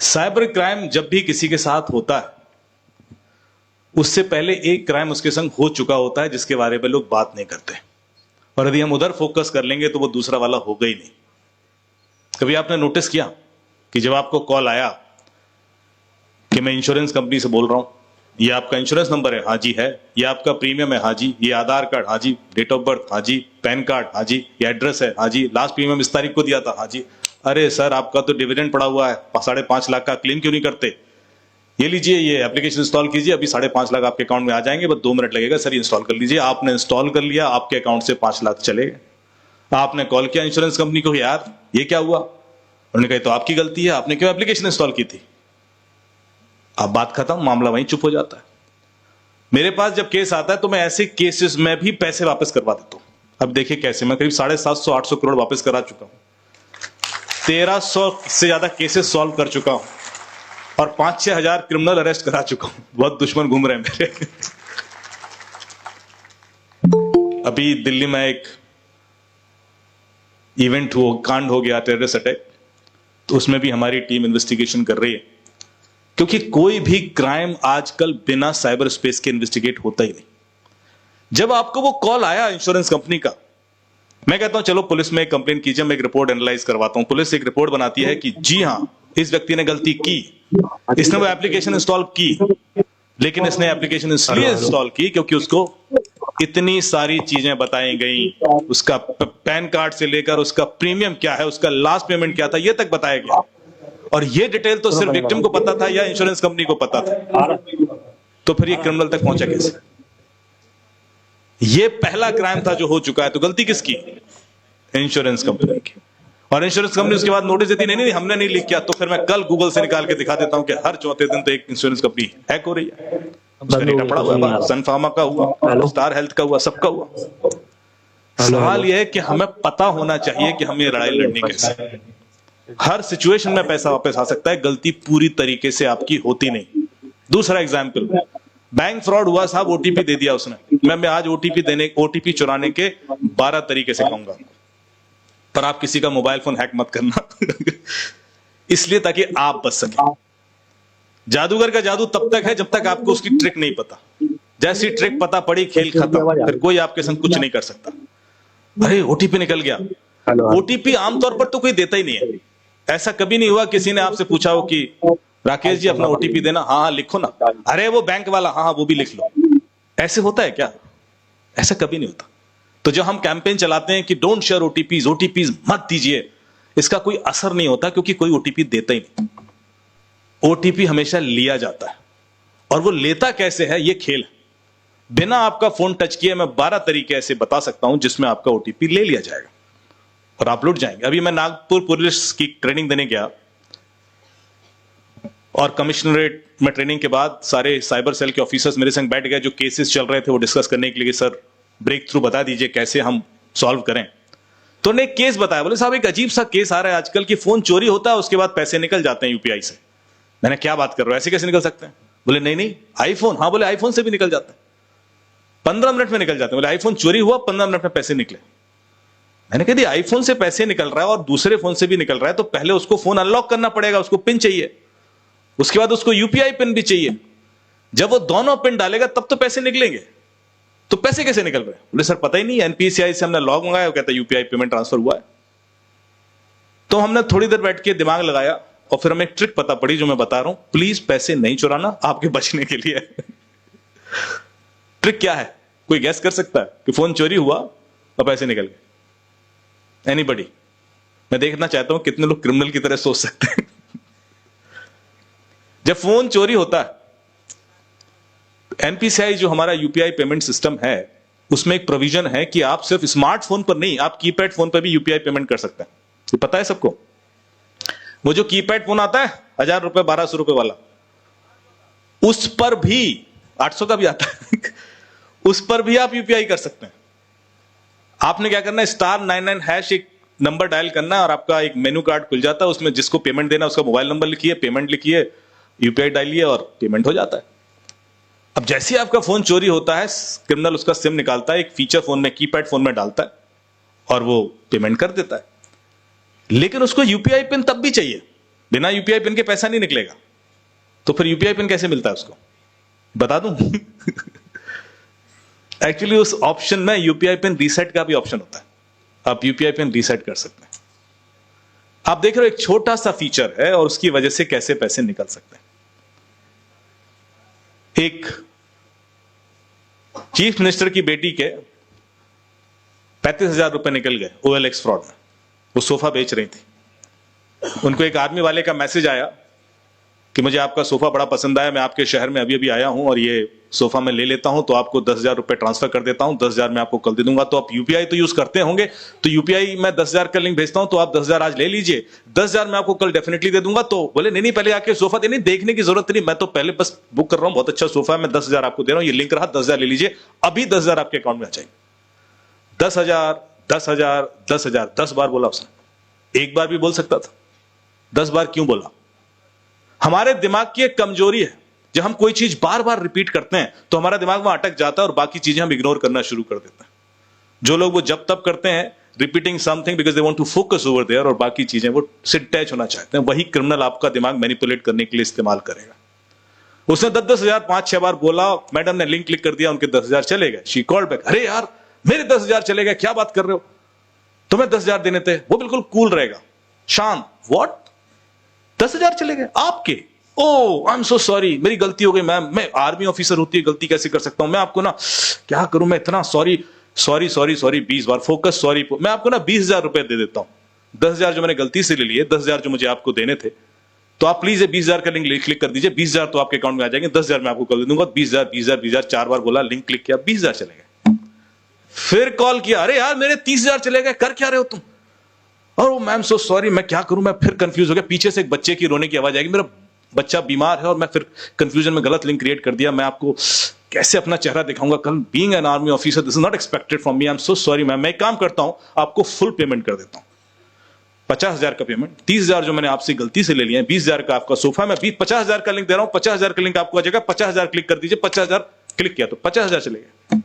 Cyber crime जब भी किसी के साथ होता है उससे पहले एक क्राइम उसके संग हो चुका होता है जिसके बारे में लोग बात नहीं करते, और यदि हम उधर फोकस कर लेंगे तो वो दूसरा वाला होगा ही नहीं। कभी आपने नोटिस किया कि जब आपको कॉल आया कि मैं इंश्योरेंस कंपनी से बोल रहा हूं, ये आपका इंश्योरेंस नंबर है, हाँ जी है, ये आपका प्रीमियम है, हाँ जी, ये आधार कार्ड, हाँ जी, डेट ऑफ बर्थ, हाँ जी, पैन कार्ड, हाँ जी, ये एड्रेस है, हाँ जी, लास्ट प्रीमियम इस तारीख को दिया था, हाँ जी, अरे सर आपका तो डिविडेंड पड़ा हुआ है, 5.5 लाख का, क्लेम क्यों नहीं करते? ये लीजिए, ये एप्लीकेशन इंस्टॉल कीजिए, अभी 5.5 लाख आपके अकाउंट में आ जाएंगे, बस 2 मिनट लगेगा सर, इंस्टॉल कर लीजिए। आपने इंस्टॉल कर लिया, आपके अकाउंट से 5 लाख चले गए। आपने कॉल किया इंश्योरेंस कंपनी को, यार ये क्या हुआ? उन्होंने कहा तो आपकी गलती है, आपने क्यों एप्लीकेशन इंस्टॉल की थी? अब बात खत्म, मामला वहीं चुप हो जाता है। मेरे पास जब केस आता है तो मैं ऐसे केसेस में भी पैसे वापस करवा देता हूं। अब देखिए कैसे, मैं करीब 750-800 करोड़ वापस करा चुका हूं, 1300 से ज्यादा केसेस सॉल्व कर चुका हूं, और 5-6 हजार क्रिमिनल अरेस्ट करा चुका हूं। बहुत दुश्मन घूम रहे हैं मेरे। अभी दिल्ली में एक इवेंट कांड हो गया, टेररिस्ट अटैक, तो उसमें भी हमारी टीम इन्वेस्टिगेशन कर रही है, क्योंकि कोई भी क्राइम आजकल बिना साइबर स्पेस के इन्वेस्टिगेट होता ही नहीं। जब आपको वो कॉल आया इंश्योरेंस कंपनी का, मैं कहता हूं चलो पुलिस में एक कंप्लेन कीजिए, मैं एक रिपोर्ट एनालाइज करवाता हूं। पुलिस एक रिपोर्ट बनाती है कि जी हां, इस व्यक्ति ने गलती की, इसने वो एप्लीकेशन इंस्टॉल की, लेकिन इसने एप्लीकेशन इसलिए इंस्टॉल की क्योंकि उसको इतनी सारी चीजें बताई गई, उसका पैन कार्ड से लेकर उसका प्रीमियम क्या है, उसका लास्ट पेमेंट क्या था, ये तक बताया गया। और ये डिटेल तो सिर्फ विक्टिम को पता था या इंश्योरेंस कंपनी को पता था, तो फिर ये क्रिमिनल तक पहुंचा कैसे? ये पहला क्राइम था जो हो चुका है, तो गलती किसकी? इंश्योरेंस कंपनी की। और इंश्योरेंस कंपनी उसके बाद नोटिस देती, नहीं नहीं हमने नहीं लीक किया। तो फिर मैं कल गूगल से निकाल के दिखा देता हूं कि हर चौथे दिन तो एक इंश्योरेंस कंपनी हैक हो रही है। उसका डेटा पड़ा हुआ है, सन फार्मा का हुआ, स्टार हेल्थ का हुआ, सबका हुआ। सवाल यह है कि हमें पता होना चाहिए कि हमें लड़ाई लड़नी कैसे। हर सिचुएशन में पैसा वापस आ सकता है, गलती पूरी तरीके से आपकी होती नहीं। दूसरा एग्जाम्पल, बैंक फ्रॉड हुआ साहब, ओटीपी दे दिया उसने। मैं आज ओटीपी चुराने के 12 तरीके से कहूंगा, पर आप किसी का मोबाइल फोन हैक मत करना। इसलिए ताकि आप बच सके। जादूगर का जादू तब तक है जब तक आपको उसकी ट्रिक नहीं पता। जैसी ट्रिक पता पड़ी, खेल खत्म, फिर कोई आपके संग कुछ नहीं कर सकता। अरे ओटीपी निकल गया। ओटीपी आमतौर पर तो कोई देता ही नहीं है। ऐसा कभी नहीं हुआ किसी ने आपसे पूछा हो कि राकेश जी अपना ओटीपी देना, हाँ हाँ लिखो ना, अरे वो बैंक वाला, हाँ हाँ वो भी लिख लो। ऐसे होता है क्या? ऐसा कभी नहीं होता। तो जब हम कैंपेन चलाते हैं कि डोंट शेयर ओटीपीज मत दीजिए, इसका कोई असर नहीं होता, क्योंकि कोई ओटीपी देता ही नहीं। ओटीपी हमेशा लिया जाता है, और वो लेता कैसे है ये खेल है। बिना आपका फोन टच किए मैं 12 तरीके ऐसे बता सकता हूं जिसमें आपका ओटीपी ले लिया जाएगा और आप लुट जाएंगे। अभी मैं नागपुर पुलिस की ट्रेनिंग देने गया, और कमिश्नरेट में ट्रेनिंग के बाद सारे साइबर सेल के ऑफिसर्स मेरे संग बैठ गए। जो केसेस चल रहे थे वो डिस्कस करने के लिए, सर ब्रेक थ्रू बता दीजिए कैसे हम सॉल्व करें। तो उन्होंने एक केस बताया, बोले साहब एक अजीब सा केस आ रहा है आजकल कि फोन चोरी होता है, उसके बाद पैसे निकल जाते हैं यूपीआई से। मैंने क्या बात कर रहे हो, ऐसे कैसे निकल सकते हैं? बोले नहीं नहीं आईफोन, हाँ बोले आईफोन से भी निकल जाता है, 15 मिनट में निकल जाते हैं। बोले आईफोन चोरी हुआ, 15 मिनट में पैसे निकले। मैंने कहा दी आईफोन से पैसे निकल रहा है और दूसरे फोन से भी निकल रहा है, तो पहले उसको फोन अनलॉक करना पड़ेगा, उसको पिन चाहिए, उसके बाद उसको यूपीआई पिन भी चाहिए। जब वो दोनों पिन डालेगा तब तो पैसे निकलेंगे। तो पैसे कैसे निकल रहे? बोले सर पता ही नहीं, एनपीसीआई से हमने लॉग मंगाया, वो कहता है यूपीआई पेमेंट ट्रांसफर हुआ है। तो हमने थोड़ी देर बैठ के दिमाग लगाया, और फिर हमें एक ट्रिक पता पड़ी जो मैं बता रहा हूं। प्लीज पैसे नहीं चुराना, आपके बचने के लिए। ट्रिक क्या है? कोई गैस कर सकता है कि फोन चोरी हुआ और पैसे निकल गए? एनीबॉडी? मैं देखना चाहता हूं कितने लोग क्रिमिनल की तरह सोच सकते हैं। जब फोन चोरी होता है, एनपीसीआई जो हमारा यूपीआई पेमेंट सिस्टम है, उसमें एक प्रोविजन है कि आप सिर्फ स्मार्टफोन पर नहीं, आप कीपैड फोन पर भी यूपीआई पेमेंट कर सकते हैं। ये पता है सबको? वो जो कीपैड फोन आता है 1000 रुपए 1200 रुपए वाला, उस पर भी 800 का भी आता है। उस पर भी आप यूपीआई कर सकते हैं। आपने क्या करना है, *99# एक नंबर डायल करना है, और आपका एक मेनू कार्ड खुल जाता है। उसमें जिसको पेमेंट देना उसका मोबाइल नंबर लिखिए, पेमेंट लिखिए, यूपीआई डालिए और पेमेंट हो जाता है। अब जैसे ही आपका फोन चोरी होता है, क्रिमिनल उसका सिम निकालता है, एक फीचर फोन में, कीपैड फोन में डालता है, और वो पेमेंट कर देता है। लेकिन उसको यूपीआई पिन तब भी चाहिए बिना यूपीआई पिन के पैसा नहीं निकलेगा। तो फिर यूपीआई पिन कैसे मिलता है उसको, बता दूं? एक्चुअली उस ऑप्शन में यूपीआई पिन रीसेट का भी ऑप्शन होता है, आप यूपीआई पिन रीसेट कर सकते हैं। आप देख रहे हो एक छोटा सा फीचर है और उसकी वजह से कैसे पैसे निकल सकते हैं। एक चीफ मिनिस्टर की बेटी के 35,000 रुपए निकल गए OLX फ्रॉड में। वो सोफा बेच रही थी, उनको एक आर्मी वाले का मैसेज आया कि मुझे आपका सोफा बड़ा पसंद आया, मैं आपके शहर में अभी अभी आया हूं और ये सोफा मैं ले लेता हूं, तो आपको 10,000 रुपए ट्रांसफर कर देता हूं, 10,000 मैं आपको कल दे दूंगा। तो आप यूपीआई तो यूज करते होंगे, तो यूपीआई मैं 10,000 का लिंक भेजता हूं, तो आप 10,000 आज ले लीजिए, 10,000 मैं आपको कल डेफिनेटली दे दूंगा। तो बोले नहीं नहीं, पहले आके सोफा देने देखने की जरूरत नहीं, मैं तो पहले बस बुक कर रहा हूं, बहुत अच्छा सोफा है, मैं 10,000 आपको दे रहा हूं, ये लिंक रहा, 10,000 ले लीजिए, अभी 10,000 आपके अकाउंट में आ जाएंगे। 10,000 10,000 10,000 10 बार बोला उसने, एक बार भी बोल सकता था, 10 बार क्यों बोला? हमारे दिमाग की एक कमजोरी है, जब हम कोई चीज बार बार रिपीट करते हैं तो हमारा दिमाग वहां अटक जाता है और बाकी चीजें हम इग्नोर करना शुरू कर देते हैं। जो लोग वो जब तब करते हैं, repeating something because they want to focus over there, और बाकी चीजें वो से अटैच होना चाहते हैं, वही क्रिमिनल आपका दिमाग मैनिपुलेट करने के लिए इस्तेमाल करेगा। उसने 10,000 5-6 बार बोला, मैडम ने लिंक क्लिक कर दिया, उनके 10,000 चले गए। शी कॉल्ड बैक, अरे यार मेरे 10,000 चले गए, क्या बात कर रहे हो, तुम्हें 10,000 देने थे। वो बिल्कुल कूल रहेगा, शांत, व्हाट 10,000 चले गए आपके? ओह आई एम सो सॉरी, मेरी गलती हो गई मैम, मैं आर्मी ऑफिसर होती है गलती कैसे कर सकता हूं, मैं आपको ना क्या करूं, मैं इतना सॉरी सॉरी सॉरी सॉरी 20 बार फोकस सॉरी, मैं आपको ना 20,000 रुपए दे देता हूं, 10,000 जो मैंने गलती से ले लिए, 10,000 जो मुझे आपको देने थे, तो आप प्लीज 20,000 का लिंक क्लिक कर दीजिए, 20,000 तो आपके अकाउंट में आ जाएंगे, 10,000 मैं आपको कल दे दूंगा। 20,000 20,000 20,000 4 बार बोला, लिंक क्लिक किया, 20,000 चले गए। फिर कॉल किया, अरे यार मेरे 30,000 चले गए, कर क्या रहे हो तुम? और मैम सो सॉरी, मैं क्या करूं, मैं फिर कंफ्यूज हो गया, पीछे से एक बच्चे की रोने की आवाज आएगी, मेरा बच्चा बीमार है और मैं फिर कंफ्यूजन में गलत लिंक क्रिएट कर दिया, मैं आपको कैसे अपना चेहरा दिखाऊंगा कल, being an army officer this is not expected from me, I am so sorry ma'am. मैं एक काम करता हूं, आपको फुल पेमेंट कर देता हूं, 50,000 का पेमेंट, 30,000 जो मैंने आपसे गलती से ले लिया है, 20,000 का आपका सोफा, मैं 50,000 का लिंक दे रहा हूं, 50,000 का लिंक आपको आ जाएगा, 50,000 क्लिक कर दीजिए, 50,000 क्लिक किया तो 50,000 चले गए।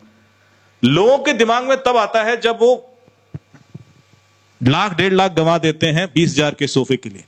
लोगों के दिमाग में तब आता है जब वो 1,00,000 1.5 लाख गंवा देते हैं 20,000 के सोफे के लिए।